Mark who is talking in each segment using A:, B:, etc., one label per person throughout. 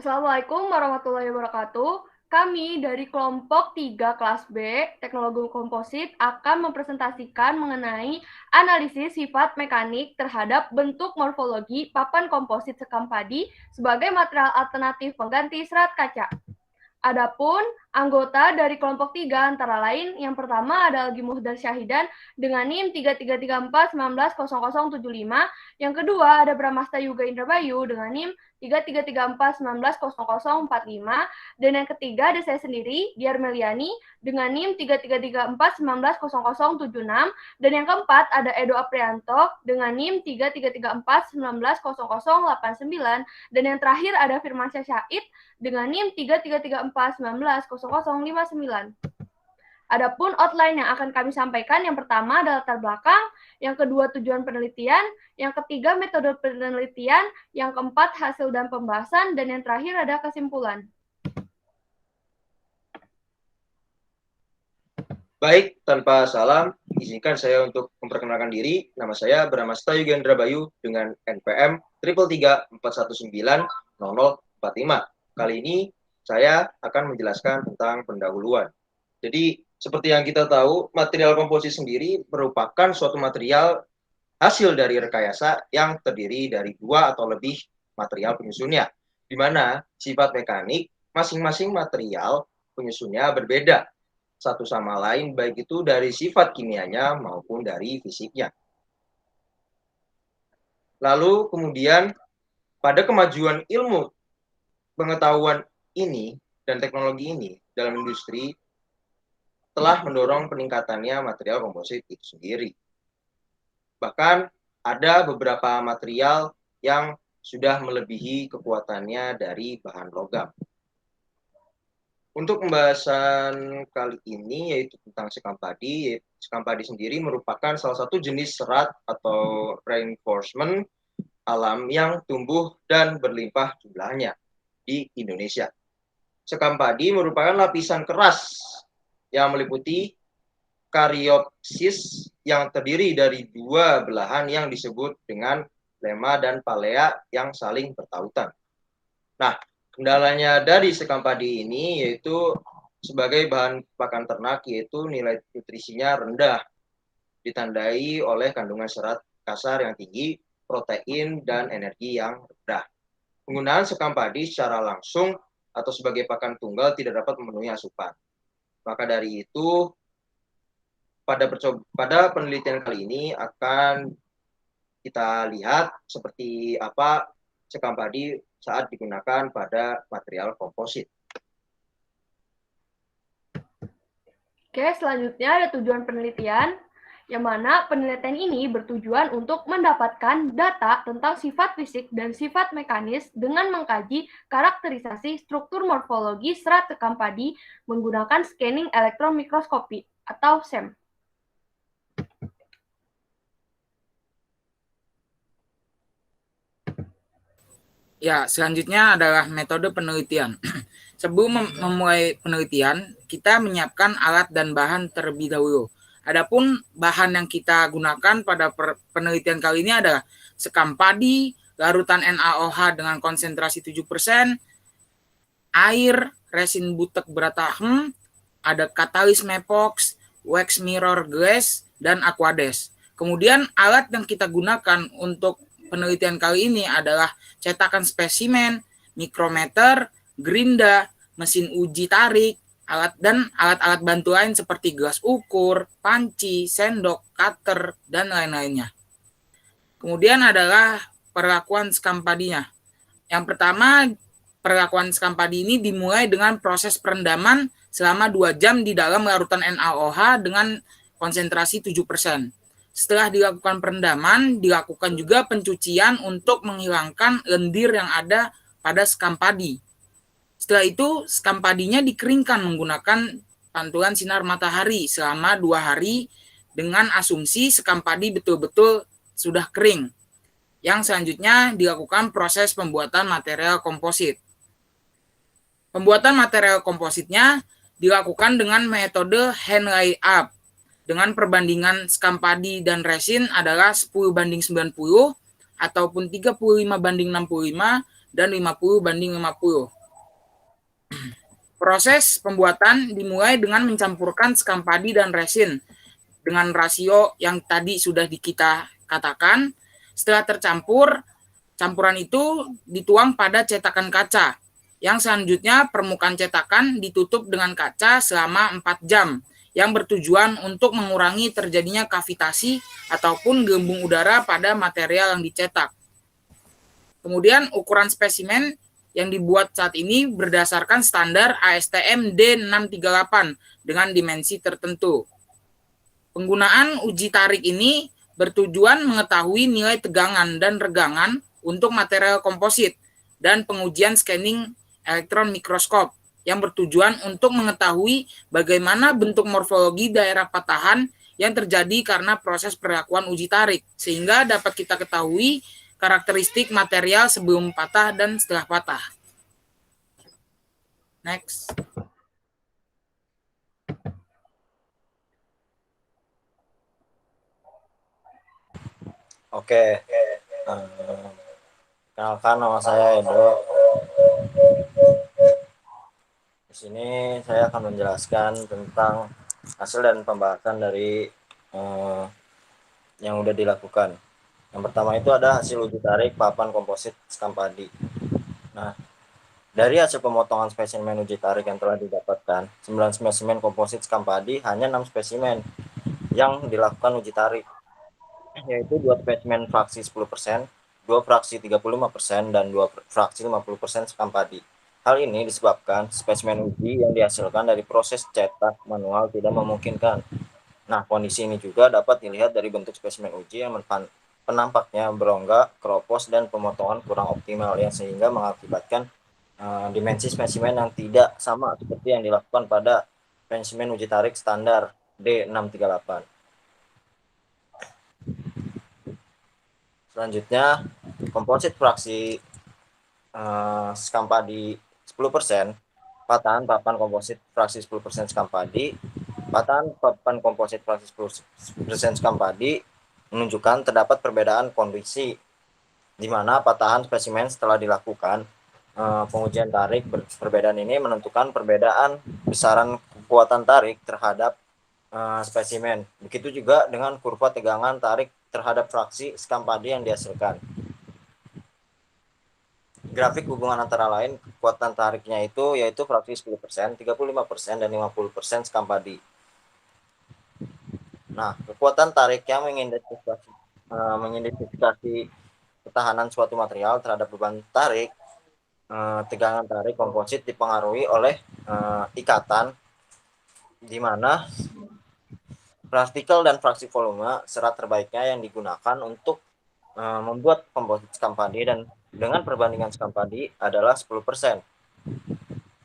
A: Assalamualaikum warahmatullahi wabarakatuh. Kami dari kelompok 3 kelas B, Teknologi Komposit, akan mempresentasikan mengenai analisis sifat mekanik terhadap bentuk morfologi papan komposit sekam padi sebagai material alternatif pengganti serat kaca. Adapun anggota dari kelompok 3 antara lain, yang pertama adalah Muhdar Syahidan dengan NIM 3334190075, yang kedua ada Bramasta Yuga Indrabayu dengan NIM 3334190045, dan yang ketiga ada saya sendiri, Diar Meliani dengan NIM 3334190076, dan yang keempat ada Edo Aprianto dengan NIM 3334190089, dan yang terakhir ada Firmansyah Syahid dengan NIM 3334190059. Adapun outline yang akan kami sampaikan, yang pertama adalah latar belakang, yang kedua tujuan penelitian, yang ketiga metode penelitian, yang keempat hasil dan pembahasan, dan yang terakhir ada kesimpulan.
B: Baik, tanpa salam, izinkan saya untuk memperkenalkan diri. Nama saya Bramasta Yuga Indrabayu dengan NPM 333419045. Kali ini saya akan menjelaskan tentang pendahuluan. Jadi, seperti yang kita tahu, material komposit sendiri merupakan suatu material hasil dari rekayasa yang terdiri dari dua atau lebih material penyusunnya, di mana sifat mekanik masing-masing material penyusunnya berbeda satu sama lain, baik itu dari sifat kimianya maupun dari fisiknya. Lalu kemudian pada kemajuan ilmu pengetahuan ini dan teknologi ini dalam industri telah mendorong peningkatannya material komposit itu sendiri. Bahkan ada beberapa material yang sudah melebihi kekuatannya dari bahan logam. Untuk pembahasan kali ini yaitu tentang sekam padi. Sekam padi sendiri merupakan salah satu jenis serat atau reinforcement alam yang tumbuh dan berlimpah jumlahnya di Indonesia. Sekam padi merupakan lapisan keras yang meliputi karyopsis yang terdiri dari dua belahan yang disebut dengan lemma dan palea yang saling bertautan. Nah, kendalanya dari sekam padi ini yaitu sebagai bahan pakan ternak, yaitu nilai nutrisinya rendah, ditandai oleh kandungan serat kasar yang tinggi, protein, dan energi yang rendah. Penggunaan sekam padi secara langsung atau sebagai pakan tunggal tidak dapat memenuhi asupan. Maka dari itu, pada penelitian kali ini akan kita lihat seperti apa sekam padi saat digunakan pada material komposit.
A: Oke, selanjutnya ada tujuan penelitian, yang mana penelitian ini bertujuan untuk mendapatkan data tentang sifat fisik dan sifat mekanis dengan mengkaji karakterisasi struktur morfologi serat sekam padi menggunakan scanning elektron mikroskopi atau SEM.
C: Ya, selanjutnya adalah metode penelitian. Sebelum memulai penelitian, kita menyiapkan alat dan bahan terlebih dahulu. Adapun bahan yang kita gunakan pada penelitian kali ini adalah sekam padi, larutan NaOH dengan konsentrasi 7%, air, resin butek beratahm, ada katalis Mepox, wax mirror glass, dan aquades. Kemudian alat yang kita gunakan untuk penelitian kali ini adalah cetakan spesimen, mikrometer, gerinda, mesin uji tarik, alat-alat bantu lain seperti gelas ukur, panci, sendok, cutter, dan lain-lainnya. Kemudian adalah perlakuan sekam padinya. Yang pertama, perlakuan sekam padi ini dimulai dengan proses perendaman selama 2 jam di dalam larutan NaOH dengan konsentrasi 7%. Setelah dilakukan perendaman, dilakukan juga pencucian untuk menghilangkan lendir yang ada pada sekam padi. Setelah itu, sekam padinya dikeringkan menggunakan pantulan sinar matahari selama 2 hari dengan asumsi sekam padi betul-betul sudah kering. Yang selanjutnya dilakukan proses pembuatan material komposit. Pembuatan material kompositnya dilakukan dengan metode hand layup dengan perbandingan sekam padi dan resin adalah 10:90 ataupun 35:65 dan 50:50. Proses pembuatan dimulai dengan mencampurkan sekam padi dan resin dengan rasio yang tadi sudah kita katakan. Setelah tercampur, campuran itu dituang pada cetakan kaca. Yang selanjutnya permukaan cetakan ditutup dengan kaca selama 4 jam yang bertujuan untuk mengurangi terjadinya kavitasi ataupun gelembung udara pada material yang dicetak. Kemudian ukuran spesimen yang dibuat saat ini berdasarkan standar ASTM D638 dengan dimensi tertentu. Penggunaan uji tarik ini bertujuan mengetahui nilai tegangan dan regangan untuk material komposit dan pengujian scanning elektron mikroskop yang bertujuan untuk mengetahui bagaimana bentuk morfologi daerah patahan yang terjadi karena proses perlakuan uji tarik, sehingga dapat kita ketahui karakteristik material sebelum patah dan setelah patah. Next.
D: Oke. Kenalkan, nama saya Edo. Di sini saya akan menjelaskan tentang hasil dan pembahasan dari yang sudah dilakukan. Yang pertama itu ada hasil uji tarik papan komposit sekam padi. Nah, dari hasil pemotongan spesimen uji tarik yang telah didapatkan, 9 spesimen komposit sekam padi, hanya 6 spesimen yang dilakukan uji tarik, yaitu 2 spesimen fraksi 10%, 2 fraksi 35%, dan 2 fraksi 50% sekam padi. Hal ini disebabkan spesimen uji yang dihasilkan dari proses cetak manual tidak memungkinkan. Nah, kondisi ini juga dapat dilihat dari bentuk spesimen uji yang penampaknya berongga, keropos, dan pemotongan kurang optimal, yang sehingga mengakibatkan dimensi spesimen yang tidak sama seperti yang dilakukan pada spesimen uji tarik standar D638. Selanjutnya, komposit fraksi sekam padi 10%, patahan papan komposit fraksi 10% sekam padi, patahan papan komposit fraksi 10% sekam padi menunjukkan terdapat perbedaan kondisi di mana patahan spesimen setelah dilakukan pengujian tarik. Perbedaan ini menentukan perbedaan besaran kekuatan tarik terhadap spesimen. Begitu juga dengan kurva tegangan tarik terhadap fraksi sekam padi yang dihasilkan. Grafik hubungan antara lain kekuatan tariknya yaitu fraksi 10%, 35%, dan 50% sekam padi. Nah, kekuatan tarik yang mengidentifikasi ketahanan suatu material terhadap beban tarik, tegangan tarik komposit dipengaruhi oleh ikatan, di mana partikel dan fraksi volume serat terbaiknya yang digunakan untuk membuat komposit sekam padi, dan dengan perbandingan sekam padi adalah 10%,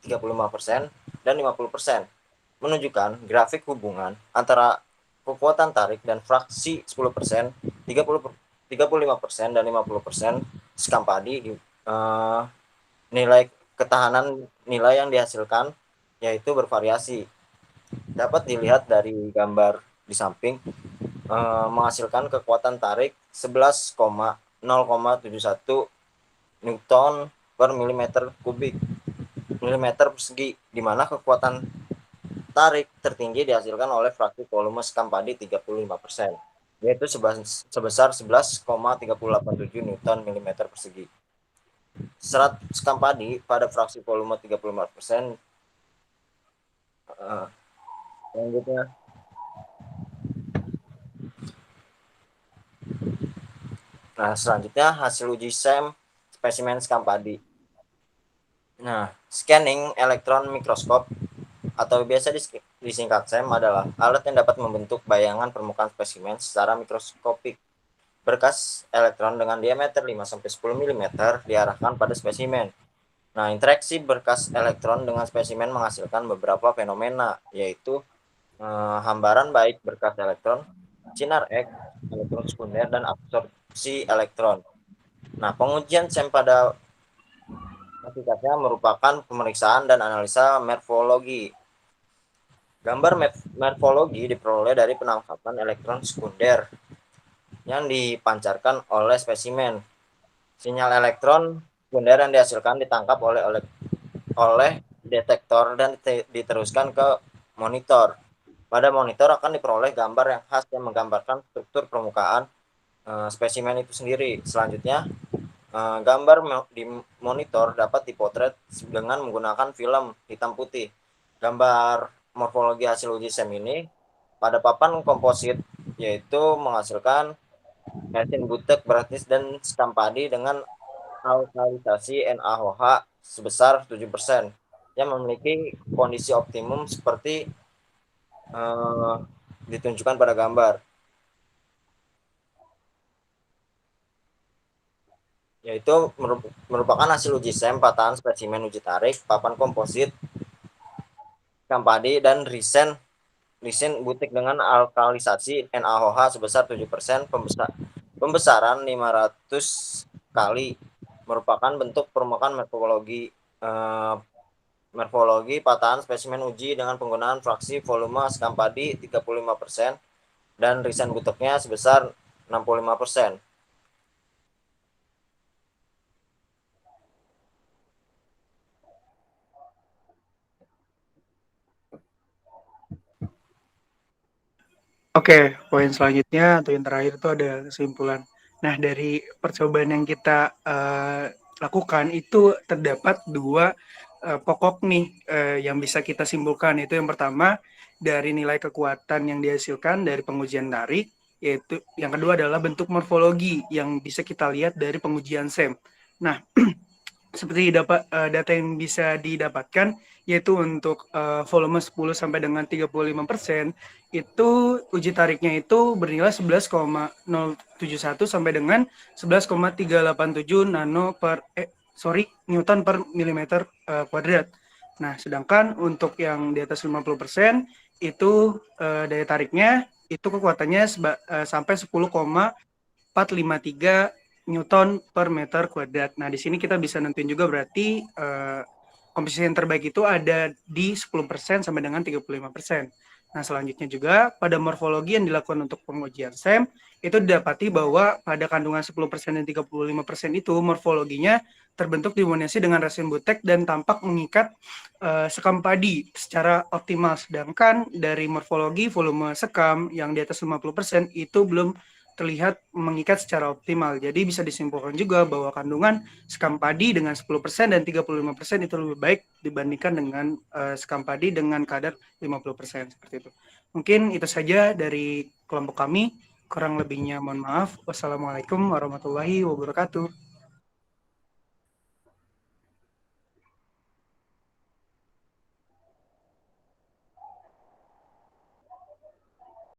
D: 35%, dan 50%, menunjukkan grafik hubungan antara kekuatan tarik dan fraksi 10%, 35%, dan 50% sekam padi. Nilai ketahanan nilai yang dihasilkan yaitu bervariasi. Dapat dilihat dari gambar di samping, menghasilkan kekuatan tarik 11,071 Newton per milimeter persegi, di mana kekuatan tarik tertinggi dihasilkan oleh fraksi volume sekam padi 35%, yaitu sebesar 11,387 Newton milimeter persegi. Serat sekam padi pada fraksi volume 35%. Selanjutnya, hasil uji SEM spesimen sekam padi. Nah, scanning elektron mikroskop atau biasa disingkat SEM adalah alat yang dapat membentuk bayangan permukaan spesimen secara mikroskopik. Berkas elektron dengan diameter 5-10 mm diarahkan pada spesimen. Nah, interaksi berkas elektron dengan spesimen menghasilkan beberapa fenomena, yaitu hambaran baik berkas elektron, sinar X, elektron sekunder, dan absorpsi elektron. Nah, pengujian SEM pada hakikatnya merupakan pemeriksaan dan analisa morfologi. Gambar morfologi diperoleh dari penangkapan elektron sekunder yang dipancarkan oleh spesimen. Sinyal elektron sekunder yang dihasilkan ditangkap oleh detektor dan diteruskan ke monitor. Pada monitor akan diperoleh gambar yang khas yang menggambarkan struktur permukaan spesimen itu sendiri. Selanjutnya, gambar di monitor dapat dipotret dengan menggunakan film hitam putih. Gambar morfologi hasil uji SEM ini pada papan komposit yaitu menghasilkan mesin butek beratnis dan sekam padi dengan alkalisasi NaOH sebesar 7% yang memiliki kondisi optimum seperti ditunjukkan pada gambar, yaitu merupakan hasil uji SEM patahan spesimen uji tarik papan komposit sekam padi dan resin butik dengan alkalisasi NaOH sebesar 7%. Pembesaran 500 kali merupakan bentuk permukaan morfologi patahan spesimen uji dengan penggunaan fraksi volume sekam padi 35% dan resin buteknya sebesar 65%.
E: Oke, poin selanjutnya atau yang terakhir itu ada kesimpulan. Nah, dari percobaan yang kita lakukan itu terdapat dua pokok nih yang bisa kita simpulkan. Itu yang pertama dari nilai kekuatan yang dihasilkan dari pengujian tarik, yaitu yang kedua adalah bentuk morfologi yang bisa kita lihat dari pengujian SEM. Nah, seperti data yang bisa didapatkan yaitu untuk volume 10 sampai dengan 35% itu uji tariknya itu bernilai 11,071 sampai dengan 11,387 Newton per milimeter kuadrat. Nah, sedangkan untuk yang di atas 50% itu daya tariknya itu kekuatannya sampai 10,453 Newton per meter kuadrat. Nah, di sini kita bisa nentuin juga berarti komposisi yang terbaik itu ada di 10% sampai dengan 35%. Nah, selanjutnya juga pada morfologi yang dilakukan untuk pengujian SEM, itu didapati bahwa pada kandungan 10% dan 35% itu morfologinya terbentuk didominasi dengan resin butek dan tampak mengikat sekam padi secara optimal. Sedangkan dari morfologi volume sekam yang di atas 50% itu belum terlihat mengikat secara optimal. Jadi bisa disimpulkan juga bahwa kandungan sekam padi dengan 10% dan 35% itu lebih baik dibandingkan dengan sekam padi dengan kadar 50% seperti itu. Mungkin itu saja dari kelompok kami. Kurang lebihnya mohon maaf. Wassalamualaikum warahmatullahi wabarakatuh.